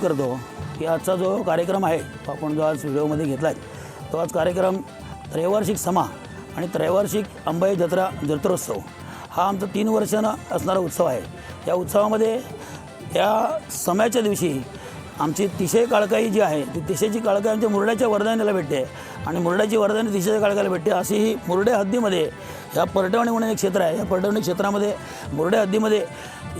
करतो की आजचा जो कार्यक्रम आहे तो आपण जो आज व्हिडिओमध्ये घेतला आहे तो आज कार्यक्रम त्रैवार्षिक समा आणि त्रैवार्षिक अंबाई जत्रा जत्रोत्सव हा आमचा 3 वर्षांना असणारा उत्सव आहे। या उत्सवामध्ये या समाच्या दिवशी आमची तिशय काळकाई जी आहे ती तिशयची काळकाई आमच्या मुरड्याच्या वरदानीला भेटते आणि मुरड्याची वरदानी तिशयच्या काळकाला भेटते। अशी ही मुरडे हद्दीमध्ये या परटवणी म्हणून एक क्षेत्र आहे। या परटवणी क्षेत्रामध्ये मुरडे हद्दीमध्ये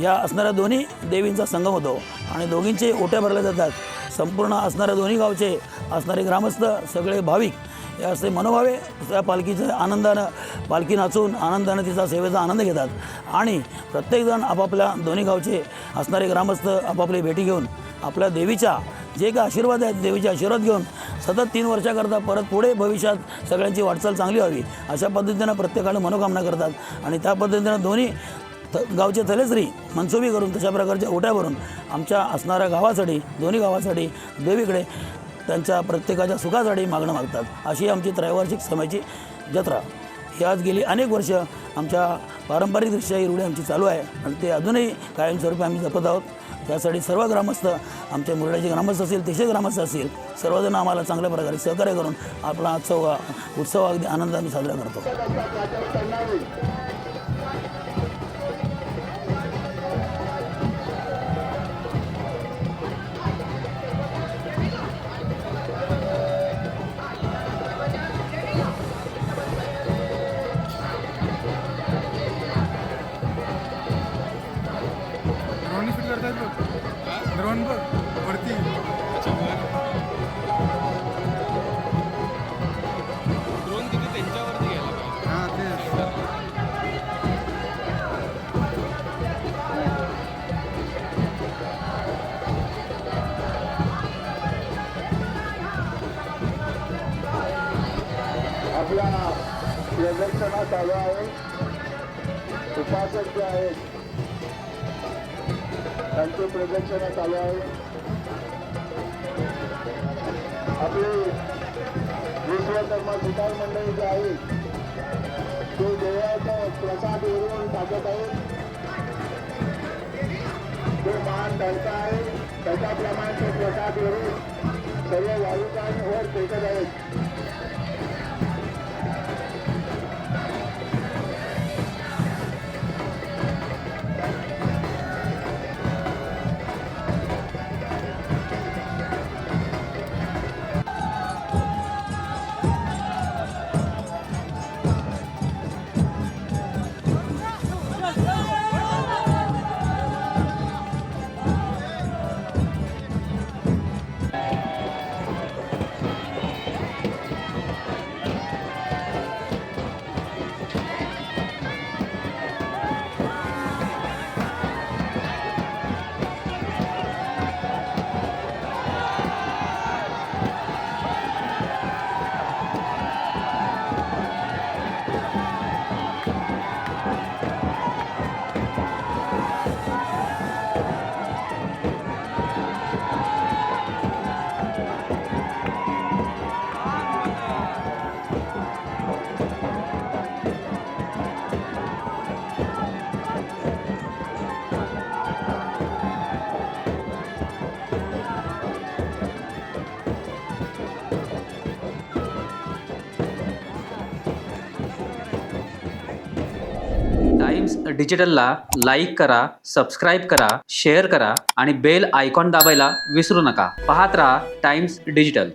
या असणाऱ्या दोन्ही देवींचा संगम होतो आणि दोघींचे ओट्या भरल्या जातात। संपूर्ण असणाऱ्या दोन्ही गावचे असणारे ग्रामस्थ सगळे भाविक हे असे मनोभावे त्या पालखीच्या आनंदानं पालखी नाचून आनंदानं तिचा सेवेचा आनंद घेतात आणि प्रत्येकजण आपापल्या दोन्ही गावचे असणारे ग्रामस्थ आपापली भेटी घेऊन आपल्या देवीच्या जे काही आशीर्वाद आहेत देवीचे आशीर्वाद घेऊन सतत 3 वर्षाकरता परत पुढे भविष्यात सगळ्यांची वाटचाल चांगली व्हावी अशा पद्धतीनं प्रत्येकाला मनोकामना करतात आणि त्या पद्धतीनं दोन्ही गावचे थलेश्री मनसुबी करून तशा प्रकारच्या ओट्या भरून आमच्या असणाऱ्या गावासाठी दोन्ही गावासाठी देवीकडे त्यांच्या प्रत्येकाच्या सुखासाठी मागणं मागतात। अशी आमची त्रैवार्षिक समाची जत्रा ही आज गेली अनेक वर्ष आमच्या पारंपरिकदृष्ट्या ही रूढी आमची चालू आहे आणि ते अजूनही कायमस्वरूपी आम्ही जपत आहोत। त्यासाठी सर्व ग्रामस्थ आमच्या मुरड्याचे ग्रामस्थ असतील तिशय ग्रामस्थ असतील सर्वजण आम्हाला चांगल्या प्रकारे सहकार्य करून आपला उत्सव अगदी आनंदाने साजरा करतो। ड्रोन बघ वरती ड्रोन तिथे त्यांच्यावरती गेला हां तेच आपला प्रदर्शना चालू आहे। उपासक जे आहेत त्यांचे प्रदर्शन चालू आहे। आपले विश्वकर्मा सुतार मंडळी जे आहे ते देवाचा प्रसाद वरून टाकत आहेत। जो मान त्यांचा आहे त्याच्याप्रमाणे ते प्रसाद वरून सर्व भाविकांवर फेकत आहेत। टाइम्स डिजिटलला लाईक करा, सबस्क्राईब करा, शेअर करा आणि बेल आयकॉन दाबायला विसरू नका। पाहत रहा टाइम्स डिजिटल।